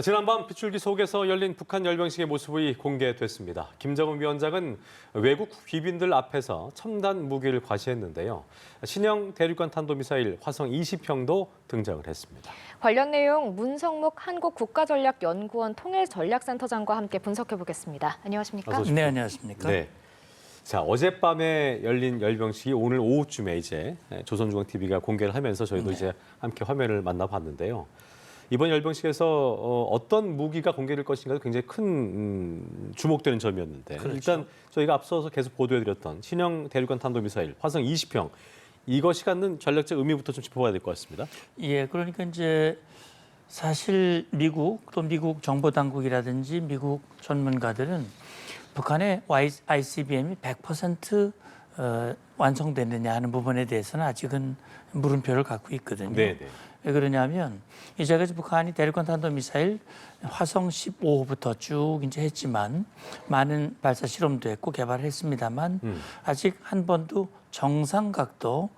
지난밤 비출기 속에서 열린 북한 열병식의 모습이 공개됐습니다. 김정은 위원장은 외국 귀빈들 앞에서 첨단 무기를 과시했는데요. 신형 대륙간 탄도미사일 화성 20형도 등장을 했습니다. 관련 내용 문성묵 한국국가전략연구원 통일전략센터장과 함께 분석해 보겠습니다. 안녕하십니까? 네, 안녕하십니까? 네. 자, 어젯밤에 열린 열병식이 오늘 오후쯤에 이제 조선중앙TV가 공개를 하면서 저희도 이제 함께 화면을 만나봤는데요. 이번 열병식에서 어떤 무기가 공개될 것인가도 굉장히 큰 주목되는 점이었는데 그렇죠. 일단 저희가 앞서서 계속 보도해드렸던 신형 대륙간 탄도미사일 화성 20형 이것이 갖는 전략적 의미부터 좀 짚어봐야 될 것 같습니다. 예, 그러니까 이제 사실 미국 또 미국 정보 당국이라든지 미국 전문가들은 북한의 ICBM이 100% 완성됐느냐 하는 부분에 대해서는 아직은 물음표를 갖고 있거든요. 네네. 왜 그러냐면 이제까지 북한이 대륙간 탄도미사일 화성 15호부터 쭉 이제 했지만 많은 발사 실험도 했고 개발을 했습니다만 아직 한 번도 정상 각도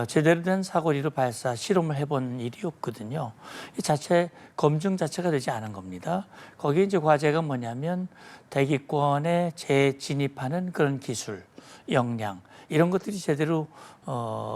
제대로 된 사거리로 발사 실험을 해본 일이 없거든요. 이 자체 검증 자체가 되지 않은 겁니다. 거기에 이제 과제가 뭐냐면 대기권에 재진입하는 그런 기술, 역량 이런 것들이 제대로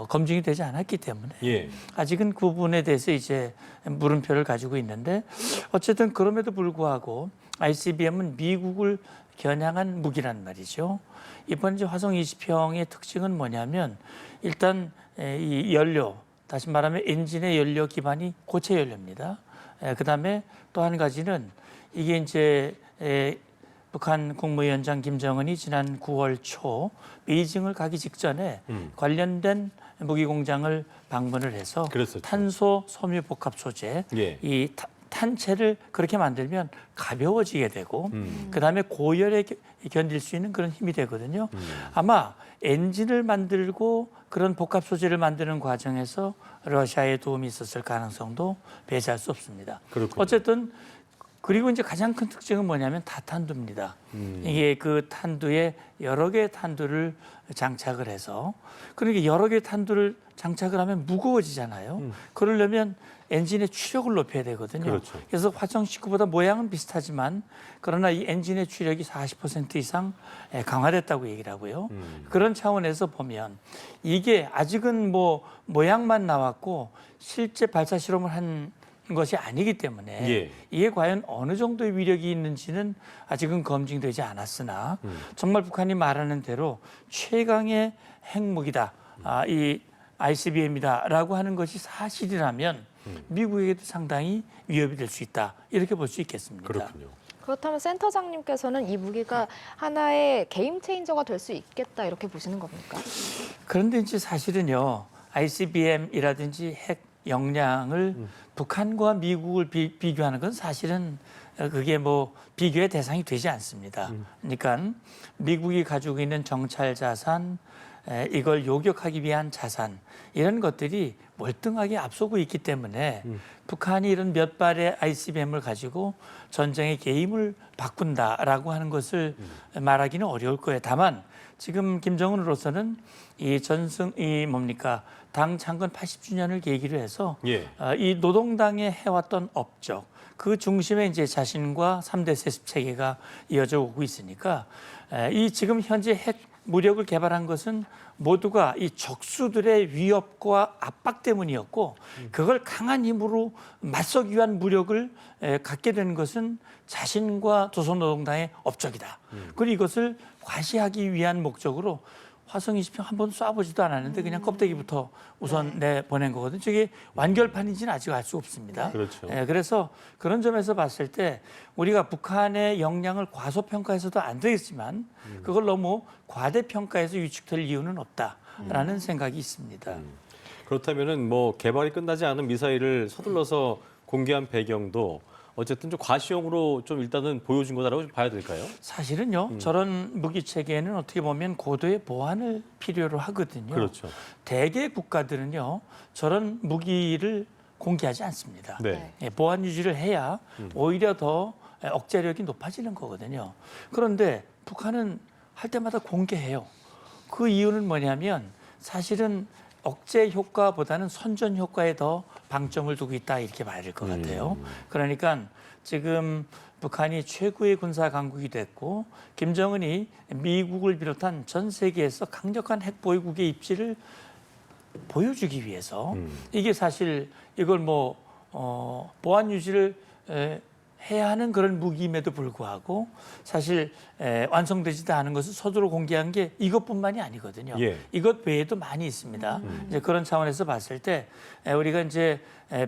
검증이 되지 않았기 때문에 예. 아직은 그 부분에 대해서 이제 물음표를 가지고 있는데 어쨌든 그럼에도 불구하고 ICBM은 미국을 겨냥한 무기란 말이죠. 이번 이제 화성 20형의 특징은 뭐냐면 일단 이 연료, 다시 말하면 엔진의 연료 기반이 고체 연료입니다. 그다음에 또 한 가지는 이게 이제 북한 국무위원장 김정은이 지난 9월 초 베이징을 가기 직전에 관련된 무기 공장을 방문을 해서 그랬었죠. 탄소 섬유 복합 소재 예. 이 탄체를 그렇게 만들면 가벼워지게 되고 그다음에 고열에 견딜 수 있는 그런 힘이 되거든요. 아마 엔진을 만들고 그런 복합 소재를 만드는 과정에서 러시아의 도움이 있었을 가능성도 배제할 수 없습니다. 그렇군요. 어쨌든 그리고 이제 가장 큰 특징은 뭐냐면 다탄두입니다. 이게 그 탄두에 여러 개의 탄두를 장착을 해서 그러니까 여러 개의 탄두를 장착을 하면 무거워지잖아요. 그러려면 엔진의 추력을 높여야 되거든요. 그렇죠. 그래서 화성 19보다 모양은 비슷하지만 그러나 이 엔진의 추력이 40% 이상 강화됐다고 얘기를 하고요. 그런 차원에서 보면 이게 아직은 뭐 모양만 나왔고 실제 발사 실험을 한 것이 아니기 때문에 예. 이게 과연 어느 정도의 위력이 있는지는 아직은 검증되지 않았으나 정말 북한이 말하는 대로 최강의 핵무기다, 이 ICBM이다라고 하는 것이 사실이라면 미국에게도 상당히 위협이 될 수 있다 이렇게 볼 수 있겠습니다. 그렇군요. 그렇다면 센터장님께서는 이 무기가 하나의 게임 체인저가 될 수 있겠다 이렇게 보시는 겁니까? 그런데 이제 사실은요 ICBM이라든지 핵 역량을 북한과 미국을 비교하는 건 사실은 그게 뭐 비교의 대상이 되지 않습니다. 그러니까 미국이 가지고 있는 정찰 자산, 이걸 요격하기 위한 자산 이런 것들이 월등하게 앞서고 있기 때문에 북한이 이런 몇 발의 ICBM을 가지고 전쟁의 게임을 바꾼다라고 하는 것을 말하기는 어려울 거예요. 다만 지금 김정은으로서는 이 당 창건 80주년을 계기로 해서 예. 이 노동당에 해왔던 업적 그 중심에 이제 자신과 3대 세습 체계가 이어져 오고 있으니까 이 지금 현재 핵 무력을 개발한 것은 모두가 이 적수들의 위협과 압박 때문이었고 그걸 강한 힘으로 맞서기 위한 무력을 갖게 된 것은 자신과 조선노동당의 업적이다. 그리고 이것을 과시하기 위한 목적으로 화성 20형 한 번 쏴보지도 않았는데 그냥 껍데기부터 우선 내보낸 거거든요. 저게 완결판인지는 아직 알 수 없습니다. 그렇죠. 그래서 그런 점에서 봤을 때 우리가 북한의 역량을 과소평가해서도 안 되겠지만 그걸 너무 과대평가해서 위축될 이유는 없다라는 생각이 있습니다. 그렇다면은 뭐 개발이 끝나지 않은 미사일을 서둘러서 공개한 배경도 어쨌든 좀 과시용으로 좀 일단은 보여준 거다라고 봐야 될까요? 사실은요 저런 무기 체계는 어떻게 보면 고도의 보안을 필요로 하거든요. 그렇죠. 대개 국가들은요 저런 무기를 공개하지 않습니다. 네. 보안 유지를 해야 오히려 더 억제력이 높아지는 거거든요. 그런데 북한은 할 때마다 공개해요. 그 이유는 뭐냐면 사실은 억제 효과보다는 선전 효과에 더 방점을 두고 있다 이렇게 봐야 될 것 같아요. 그러니까 지금 북한이 최고의 군사 강국이 됐고 김정은이 미국을 비롯한 전 세계에서 강력한 핵 보유국의 입지를 보여주기 위해서 이게 사실 이걸 뭐 보안 유지를 해야 하는 그런 무기임에도 불구하고 사실 완성되지도 않은 것을 서두로 공개한 게 이것뿐만이 아니거든요. 예. 이것 외에도 많이 있습니다. 이제 그런 차원에서 봤을 때 우리가 이제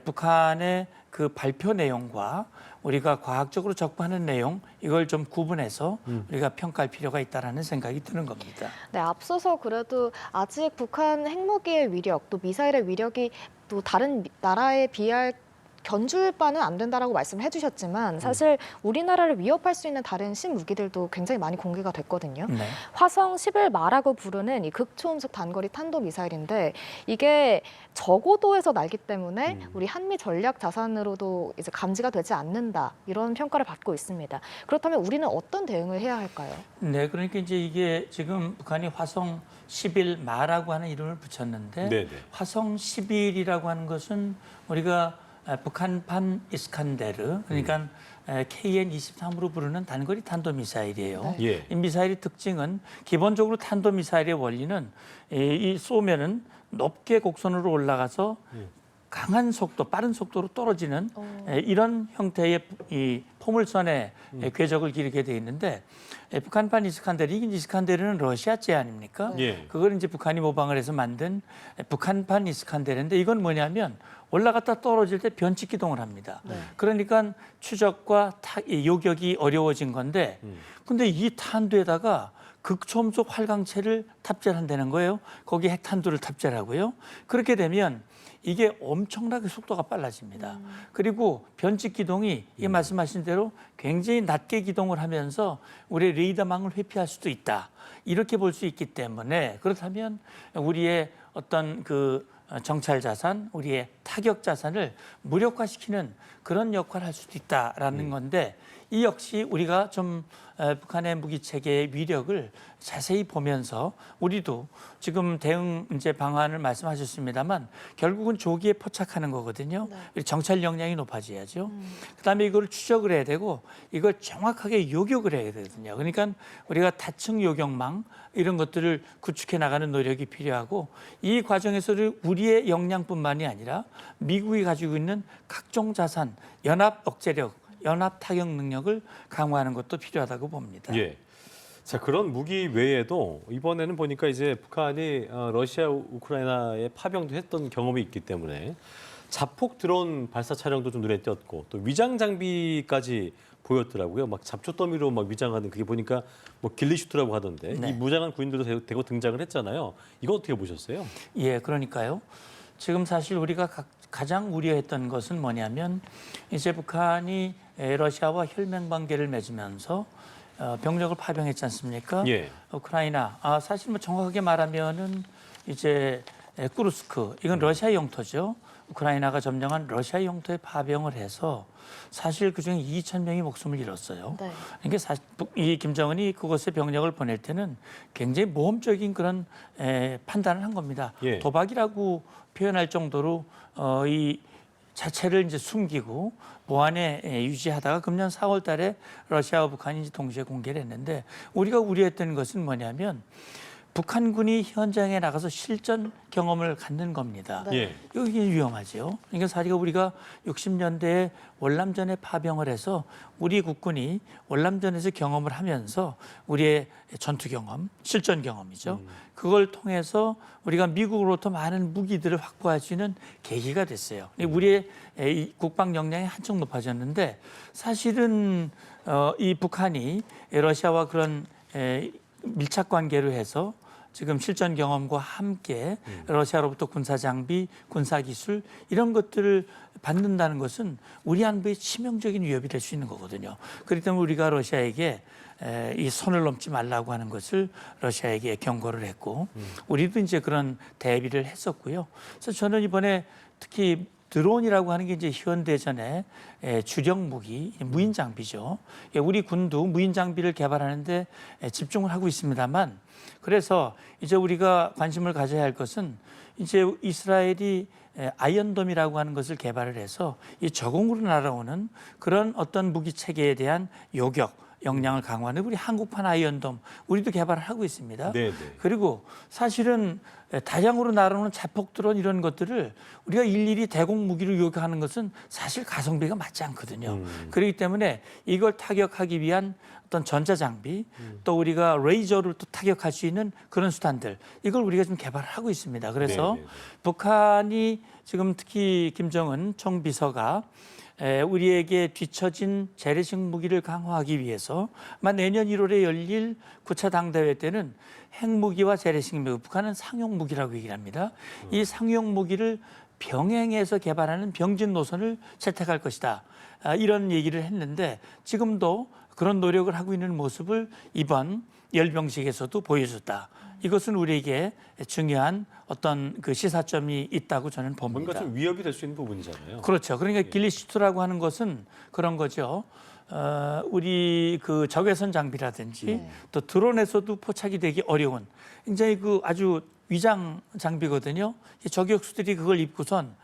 북한의 그 발표 내용과 우리가 과학적으로 접근하는 내용 이걸 좀 구분해서 우리가 평가할 필요가 있다라는 생각이 드는 겁니다. 네, 앞서서 그래도 아직 북한 핵무기의 위력, 또 미사일의 위력이 또 다른 나라에 비할 견줄 바는 안 된다라고 말씀을 해주셨지만 사실 우리나라를 위협할 수 있는 다른 신무기들도 굉장히 많이 공개가 됐거든요. 네. 화성 11마라고 부르는 이 극초음속 단거리 탄도미사일인데 이게 저고도에서 날기 때문에 우리 한미 전략 자산으로도 이제 감지가 되지 않는다 이런 평가를 받고 있습니다. 그렇다면 우리는 어떤 대응을 해야 할까요? 네, 그러니까 이제 이게 지금 북한이 화성 11마라고 하는 이름을 붙였는데 네네. 화성 11이라고 하는 것은 우리가 북한판 이스칸데르 그러니까 KN-23으로 부르는 단거리 탄도미사일이에요. 네. 예. 이 미사일의 특징은 기본적으로 탄도미사일의 원리는 이 쏘면은 높게 곡선으로 올라가서 강한 속도, 빠른 속도로 떨어지는 이런 형태의 이 포물선의 궤적을 기르게 돼 있는데 북한판 이스칸데르, 이 이스칸데르는 러시아제 아닙니까? 예. 그걸 이제 북한이 모방을 해서 만든 북한판 이스칸데르인데 이건 뭐냐면 올라갔다 떨어질 때 변칙 기동을 합니다. 그러니까 추적과 요격이 어려워진 건데 근데 이 탄두에다가 극초음속 활강체를 탑재를 한다는 거예요. 거기에 핵탄두를 탑재를 하고요. 그렇게 되면 이게 엄청나게 속도가 빨라집니다. 그리고 변칙 기동이 이 말씀하신 대로 굉장히 낮게 기동을 하면서 우리의 레이더망을 회피할 수도 있다. 이렇게 볼 수 있기 때문에 그렇다면 우리의 어떤 그 정찰 자산, 우리의 타격 자산을 무력화시키는 그런 역할을 할 수도 있다라는 건데 이 역시 우리가 좀 북한의 무기 체계의 위력을 자세히 보면서 우리도 지금 대응 이제 방안을 말씀하셨습니다만 결국은 조기에 포착하는 거거든요. 네. 정찰 역량이 높아져야죠. 그다음에 이걸 추적을 해야 되고 이걸 정확하게 요격을 해야 되거든요. 그러니까 우리가 다층 요격망 이런 것들을 구축해 나가는 노력이 필요하고 이 과정에서 우리의 역량뿐만이 아니라 미국이 가지고 있는 각종 자산, 연합 억제력 연합 타격 능력을 강화하는 것도 필요하다고 봅니다. 예. 자, 그런 무기 외에도 이번에는 보니까 이제 북한이 러시아, 우크라이나에 파병도 했던 경험이 있기 때문에 자폭 드론 발사 차량도 좀 눈에 띄었고 또 위장 장비까지 보였더라고요. 막 잡초 더미로 막 위장하는 그게 보니까 뭐 길리슈트라고 하던데 네. 이 무장한 군인들도 대거 등장을 했잖아요. 이거 어떻게 보셨어요? 예, 그러니까요. 지금 사실 우리가 가장 우려했던 것은 뭐냐면 이제 북한이 러시아와 혈맹 관계를 맺으면서 병력을 파병했지 않습니까? 예. 우크라이나 사실 뭐 정확하게 말하면은 이제 쿠르스크 이건 러시아 영토죠. 우크라이나가 점령한 러시아 영토에 파병을 해서 사실 그중에 2천 명이 목숨을 잃었어요. 네. 그러니까 사실 이 김정은이 그곳에 병력을 보낼 때는 굉장히 모험적인 그런 판단을 한 겁니다. 예. 도박이라고 표현할 정도로 이 자체를 이제 숨기고 보안에 유지하다가 금년 4월 달에 러시아와 북한이 이제 동시에 공개를 했는데 우리가 우려했던 것은 뭐냐면 북한군이 현장에 나가서 실전 경험을 갖는 겁니다. 네. 예. 이게 위험하죠. 그러니까 사실 우리가 60년대에 월남전에 파병을 해서 우리 국군이 월남전에서 경험을 하면서 우리의 전투 경험, 실전 경험이죠. 그걸 통해서 우리가 미국으로부터 많은 무기들을 확보할 수 있는 계기가 됐어요. 우리의 이 국방 역량이 한층 높아졌는데 사실은 이 북한이 러시아와 그런 밀착 관계로 해서 지금 실전 경험과 함께 러시아로부터 군사 장비, 군사 기술 이런 것들을 받는다는 것은 우리 안보에 치명적인 위협이 될 수 있는 거거든요. 그렇기 때문에 우리가 러시아에게 이 선을 넘지 말라고 하는 것을 러시아에게 경고를 했고 우리도 이제 그런 대비를 했었고요. 그래서 저는 이번에 특히 드론이라고 하는 게 이제 현대전의 주력 무기, 무인 장비죠. 우리 군도 무인 장비를 개발하는데 집중을 하고 있습니다만, 그래서 이제 우리가 관심을 가져야 할 것은 이제 이스라엘이 아이언돔이라고 하는 것을 개발을 해서 이 저공으로 날아오는 그런 어떤 무기 체계에 대한 요격, 역량을 강화하는 우리 한국판 아이언돔 우리도 개발을 하고 있습니다. 네, 네. 그리고 사실은 다량으로 날아오는 자폭 드론 이런 것들을 우리가 일일이 대공 무기로 요격하는 것은 사실 가성비가 맞지 않거든요. 그렇기 때문에 이걸 타격하기 위한 어떤 전자장비 또 우리가 레이저를 또 타격할 수 있는 그런 수단들 이걸 우리가 좀 개발을 하고 있습니다. 그래서 네, 네, 네. 북한이 지금 특히 김정은 총비서가 우리에게 뒤처진 재래식 무기를 강화하기 위해서 아마 내년 1월에 열릴 9차 당대회 때는 핵무기와 재래식 무기, 북한은 상용 무기라고 얘기를 합니다. 이 상용 무기를 병행해서 개발하는 병진 노선을 채택할 것이다. 이런 얘기를 했는데 지금도 그런 노력을 하고 있는 모습을 이번 열병식에서도 보여줬다. 이것은 우리에게 중요한 어떤 그 시사점이 있다고 저는 봅니다. 뭔가 좀 위협이 될 수 있는 부분이잖아요. 그렇죠. 그러니까 길리슈트라고 하는 것은 그런 거죠. 우리 그 적외선 장비라든지 또 드론에서도 포착이 되기 어려운 굉장히 그 아주 위장 장비거든요. 이 저격수들이 그걸 입고선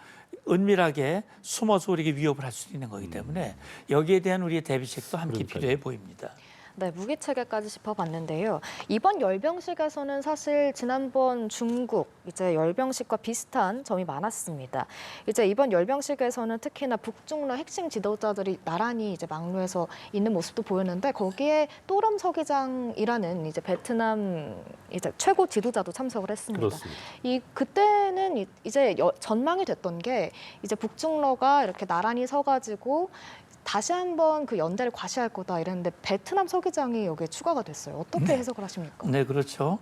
은밀하게 숨어서 우리에게 위협을 할 수 있는 거기 때문에 여기에 대한 우리의 대비책도 함께 그러니까요. 필요해 보입니다. 네, 무기 체계까지 짚어봤는데요. 이번 열병식에서는 사실 지난번 중국 이제 열병식과 비슷한 점이 많았습니다. 이제 이번 열병식에서는 특히나 북중러 핵심 지도자들이 나란히 이제 막루에서 있는 모습도 보였는데 거기에 또럼 서기장이라는 이제 베트남 이제 최고 지도자도 참석을 했습니다. 그렇습니다. 그때는 이제 전망이 됐던 게 이제 북중러가 이렇게 나란히 서가지고 다시 한번 그 연대를 과시할 거다 이랬는데 베트남 서기장이 여기에 추가가 됐어요. 어떻게 해석을 하십니까? 네, 그렇죠.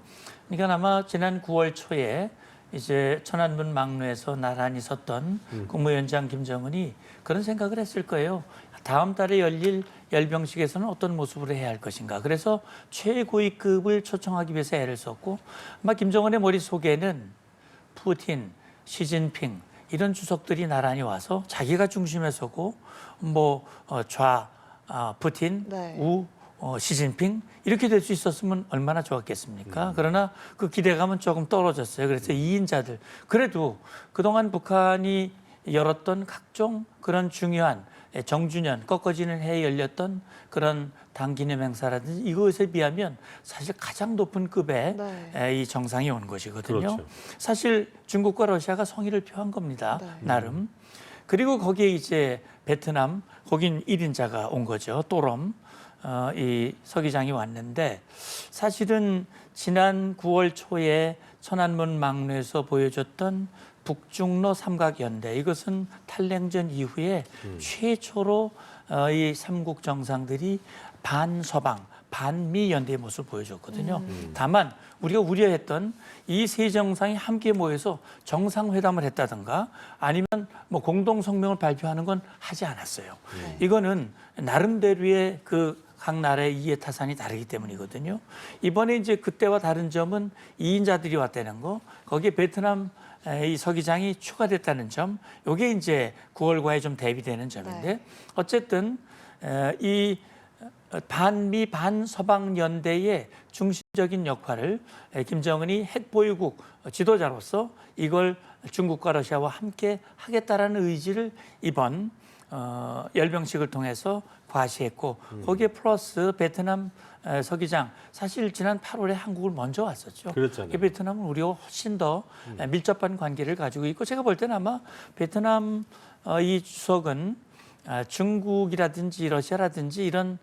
그러니까 아마 지난 9월 초에 이제 천안문 막루에서 나란히 섰던 국무위원장 김정은이 그런 생각을 했을 거예요. 다음 달에 열릴 열병식에서는 어떤 모습으로 해야 할 것인가. 그래서 최고위급을 초청하기 위해서 애를 썼고 아마 김정은의 머릿속에는 푸틴, 시진핑 이런 주석들이 나란히 와서 자기가 중심에 서고 푸틴, 네. 시진핑 이렇게 될 수 있었으면 얼마나 좋았겠습니까? 그러나 그 기대감은 조금 떨어졌어요. 그래서 2인자들 그래도 그동안 북한이 열었던 각종 그런 중요한 정주년 꺾어지는 해에 열렸던 그런 당기념 행사라든지 이것에 비하면 사실 가장 높은 급의 이 정상이 온 것이거든요. 그렇죠. 사실 중국과 러시아가 성의를 표한 겁니다. 네. 나름. 그리고 거기에 이제 베트남 거긴 1인자가 온 거죠. 또럼 이 서기장이 왔는데 사실은 지난 9월 초에 천안문 막루에서 보여줬던 북중러 삼각연대 이것은 탈냉전 이후에 최초로 이 삼국 정상들이 반서방, 반미 연대의 모습을 보여줬거든요. 다만 우리가 우려했던 이 세 정상이 함께 모여서 정상회담을 했다든가 아니면 뭐 공동 성명을 발표하는 건 하지 않았어요. 이거는 나름대로의 그 각 나라의 이해 타산이 다르기 때문이거든요. 이번에 이제 그때와 다른 점은 2인자들이 왔다는 거, 거기에 베트남 이 서기장이 추가됐다는 점, 이게 이제 9월과에 좀 대비되는 점인데 어쨌든 이 반미 반서방 연대의 중심적인 역할을 김정은이 핵보유국 지도자로서 이걸 중국과 러시아와 함께 하겠다라는 의지를 이번 열병식을 통해서 과시했고 거기에 플러스 베트남 서기장 사실 지난 8월에 한국을 먼저 왔었죠. 그렇잖아요. 베트남은 우리와 훨씬 더 밀접한 관계를 가지고 있고 제가 볼 때는 아마 베트남 이 주석은 중국이라든지 러시아라든지 이런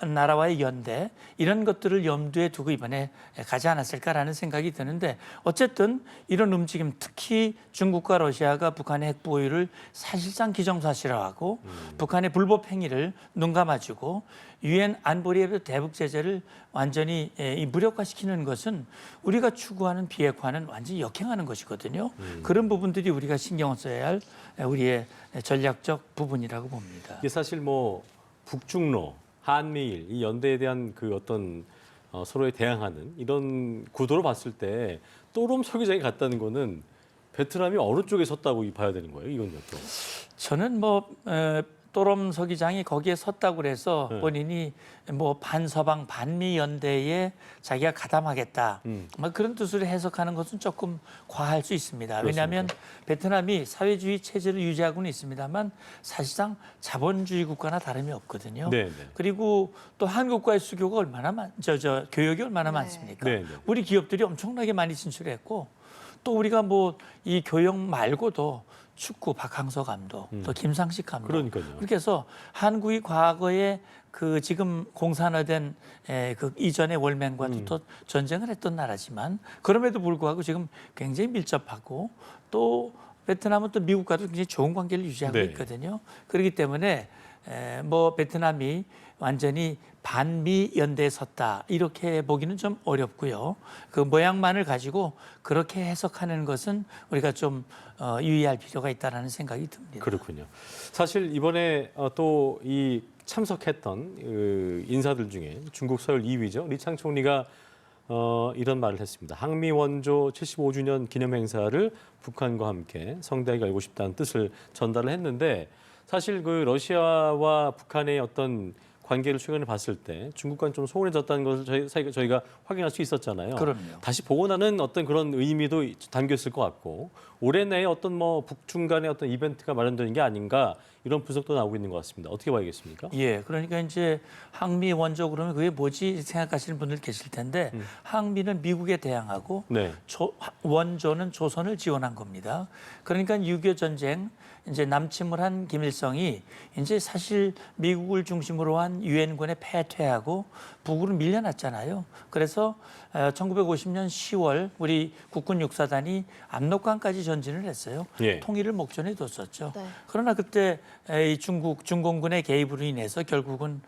나라와의 연대 이런 것들을 염두에 두고 이번에 가지 않았을까라는 생각이 드는데 어쨌든 이런 움직임 특히 중국과 러시아가 북한의 핵 보유를 사실상 기정사실화하고 북한의 불법 행위를 눈 감아주고 유엔 안보리의 대북 제재를 완전히 무력화시키는 것은 우리가 추구하는 비핵화는 완전히 역행하는 것이거든요. 그런 부분들이 우리가 신경을 써야 할 우리의 전략적 부분이라고 봅니다. 이게 사실 뭐 북중러, 한미일 이 연대에 대한 그 어떤 서로에 대항하는 이런 구도로 봤을 때 또롬 서기장이 갔다는 거는 베트남이 어느 쪽에 섰다고 봐야 되는 거예요? 이건요 또. 저는 또롬 서기장이 거기에 섰다고 그래서 네. 본인이 뭐 반서방 반미 연대에 자기가 가담하겠다 그런 뜻으로 해석하는 것은 조금 과할 수 있습니다. 왜냐하면 베트남이 사회주의 체제를 유지하고는 있습니다만 사실상 자본주의 국가나 다름이 없거든요. 네, 네. 그리고 또 한국과의 수교가 얼마나 교역이 얼마나 네. 많습니까? 네, 네. 우리 기업들이 엄청나게 많이 진출했고 또 우리가 뭐 이 교역 말고도 축구 박항서 감독, 또 김상식 감독. 그러니까요. 그렇게 해서 한국이 과거에 그 지금 공산화된 그 이전의 월맹과도 또 전쟁을 했던 나라지만 그럼에도 불구하고 지금 굉장히 밀접하고 또 베트남은 또 미국과도 굉장히 좋은 관계를 유지하고 네. 있거든요. 그렇기 때문에 뭐 베트남이 완전히 반미 연대에 섰다 이렇게 보기는 좀 어렵고요. 그 모양만을 가지고 그렇게 해석하는 것은 우리가 좀 유의할 필요가 있다라는 생각이 듭니다. 그렇군요. 사실 이번에 또 이 참석했던 인사들 중에 중국 서울 2위죠. 리창 총리가 이런 말을 했습니다. 항미 원조 75주년 기념 행사를 북한과 함께 성대하게 열고 싶다는 뜻을 전달을 했는데 사실 그 러시아와 북한의 어떤 관계를 최근에 봤을 때 중국과는 좀 소원해졌다는 것을 저희가 확인할 수 있었잖아요. 그럼요. 다시 복원하는 어떤 그런 의미도 담겨 있을 것 같고 올해 내에 어떤 뭐 북중 간의 어떤 이벤트가 마련되는 게 아닌가 이런 분석도 나오고 있는 것 같습니다. 어떻게 봐야겠습니까? 예, 그러니까 이제 항미 원조 그러면 그게 뭐지 생각하시는 분들 계실 텐데 항미는 미국에 대항하고 네. 원조는 조선을 지원한 겁니다. 그러니까 6.25 전쟁 이제 남침을 한 김일성이 이제 사실 미국을 중심으로 한 유엔군에 패퇴하고 북으로 밀려났잖아요. 그래서 1950년 10월 우리 국군 육사단이 압록강까지 전진을 했어요. 예. 통일을 목전에 뒀었죠. 네. 그러나 그때 이 중공군의 개입으로 인해서 결국은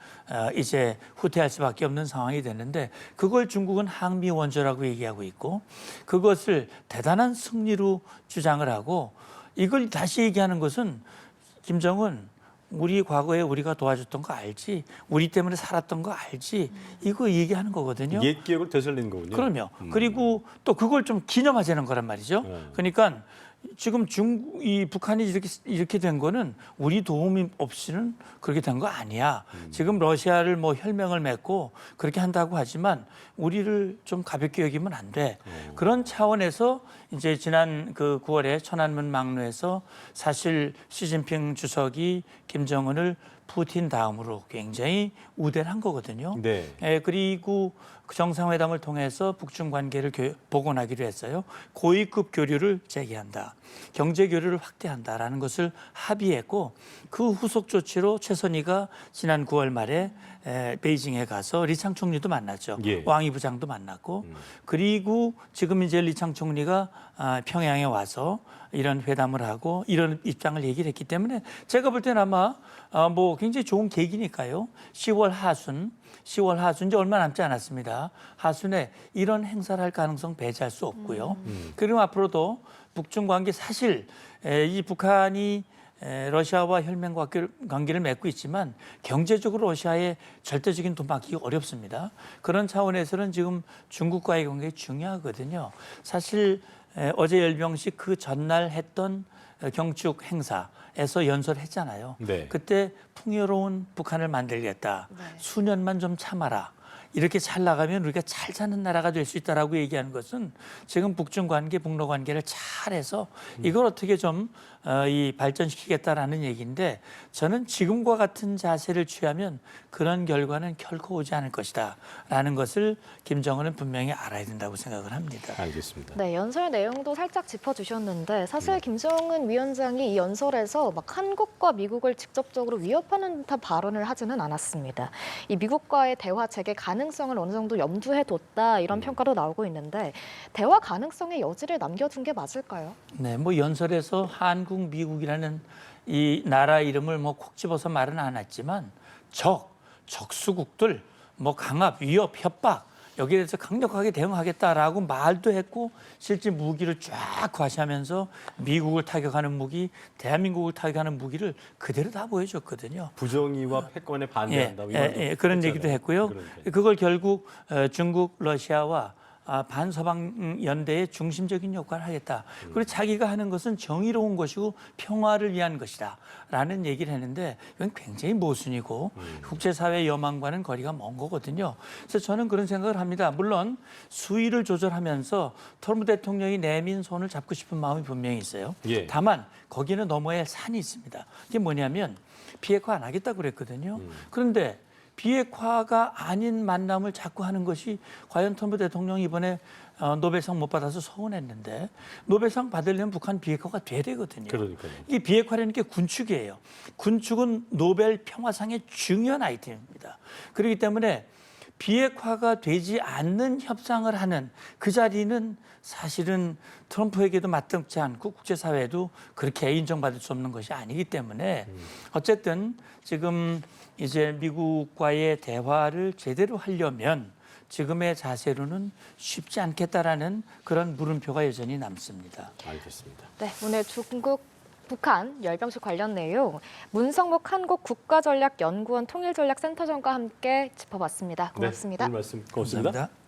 이제 후퇴할 수밖에 없는 상황이 됐는데 그걸 중국은 항미 원조라고 얘기하고 있고 그것을 대단한 승리로 주장을 하고 이걸 다시 얘기하는 것은 김정은 우리 과거에 우리가 도와줬던 거 알지? 우리 때문에 살았던 거 알지? 이거 얘기하는 거거든요. 옛 기억을 되살리는 거군요. 그럼요. 그리고 또 그걸 좀 기념하자는 거란 말이죠. 그러니까 지금 이 북한이 이렇게 된 거는 우리 도움이 없이는 그렇게 된 거 아니야. 지금 러시아를 뭐 혈맹을 맺고 그렇게 한다고 하지만 우리를 좀 가볍게 여기면 안 돼. 그런 차원에서 이제 지난 그 9월에 천안문 막로에서 사실 시진핑 주석이 김정은을 푸틴 다음으로 굉장히 우대를 한 거거든요. 네. 그리고 그 정상회담을 통해서 북중 관계를 복원하기로 했어요. 고위급 교류를 재개한다. 경제 교류를 확대한다라는 것을 합의했고 그 후속 조치로 최선희가 지난 9월 말에 베이징에 가서 리창 총리도 만났죠. 예. 왕이 부장도 만났고 그리고 지금 이제 리창 총리가 평양에 와서 이런 회담을 하고 이런 입장을 얘기를 했기 때문에 제가 볼 때는 아마 뭐 굉장히 좋은 계기니까요. 10월 하순 이제 얼마 남지 않았습니다. 하순에 이런 행사를 할 가능성 배제할 수 없고요. 그리고 앞으로도 북중 관계 사실 이 북한이 러시아와 혈맹 관계를 맺고 있지만 경제적으로 러시아에 절대적인 돈 맡기기 어렵습니다. 그런 차원에서는 지금 중국과의 관계가 중요하거든요. 사실 어제 열병식 그 전날 했던 경축 행사에서 연설했잖아요. 네. 그때 풍요로운 북한을 만들겠다. 네. 수년만 좀 참아라. 이렇게 잘 나가면 우리가 잘 사는 나라가 될 수 있다라고 얘기하는 것은 지금 북중 관계, 북러 관계를 잘해서 이걸 어떻게 좀 이 발전시키겠다라는 얘기인데 저는 지금과 같은 자세를 취하면 그런 결과는 결코 오지 않을 것이다라는 것을 김정은은 분명히 알아야 된다고 생각을 합니다. 알겠습니다. 네, 연설 내용도 살짝 짚어주셨는데 사실 김정은 위원장이 이 연설에서 막 한국과 미국을 직접적으로 위협하는 듯한 발언을 하지는 않았습니다. 이 미국과의 대화 재개 가능성을 어느 정도 염두에 뒀다 이런 평가도 나오고 있는데 대화 가능성의 여지를 남겨둔 게 맞을까요? 네, 뭐 연설에서 한국, 미국이라는 이 나라 이름을 뭐 콕 집어서 말은 안 했지만 적수국들, 뭐 강압, 위협, 협박 여기에 대해서 강력하게 대응하겠다라고 말도 했고 실제 무기를 쫙 과시하면서 미국을 타격하는 무기, 대한민국을 타격하는 무기를 그대로 다 보여줬거든요. 부정의와 패권에 반대한다. 그런 얘기도 했고요. 그러니까요. 그걸 결국 중국, 러시아와 반서방 연대의 중심적인 역할을 하겠다. 그리고 자기가 하는 것은 정의로운 것이고 평화를 위한 것이다라는 얘기를 했는데 이건 굉장히 모순이고 국제사회 여망과는 거리가 먼 거거든요. 그래서 저는 그런 생각을 합니다. 물론 수위를 조절하면서 트럼프 대통령이 내민 손을 잡고 싶은 마음이 분명히 있어요. 예. 다만 거기는 넘어야 할 산이 있습니다. 그게 뭐냐면 비핵화 안 하겠다고 그랬거든요. 그런데 비핵화가 아닌 만남을 자꾸 하는 것이 과연 트럼프 대통령이 이번에 노벨상 못 받아서 서운했는데 노벨상 받으려면 북한 비핵화가 돼야 되거든요. 그러니까요. 이게 비핵화라는 게 군축이에요. 군축은 노벨 평화상의 중요한 아이템입니다. 그렇기 때문에 비핵화가 되지 않는 협상을 하는 그 자리는 사실은 트럼프에게도 마땅치 않고 국제사회도 그렇게 인정받을 수 없는 것이 아니기 때문에 어쨌든 지금 이제 미국과의 대화를 제대로 하려면 지금의 자세로는 쉽지 않겠다라는 그런 물음표가 여전히 남습니다. 알겠습니다. 네, 오늘 중국 북한 열병식 관련 내용 문성목 한국국가전략연구원 통일전략센터장과 함께 짚어봤습니다. 고맙습니다. 네, 오늘 말씀 고맙습니다. 감사합니다.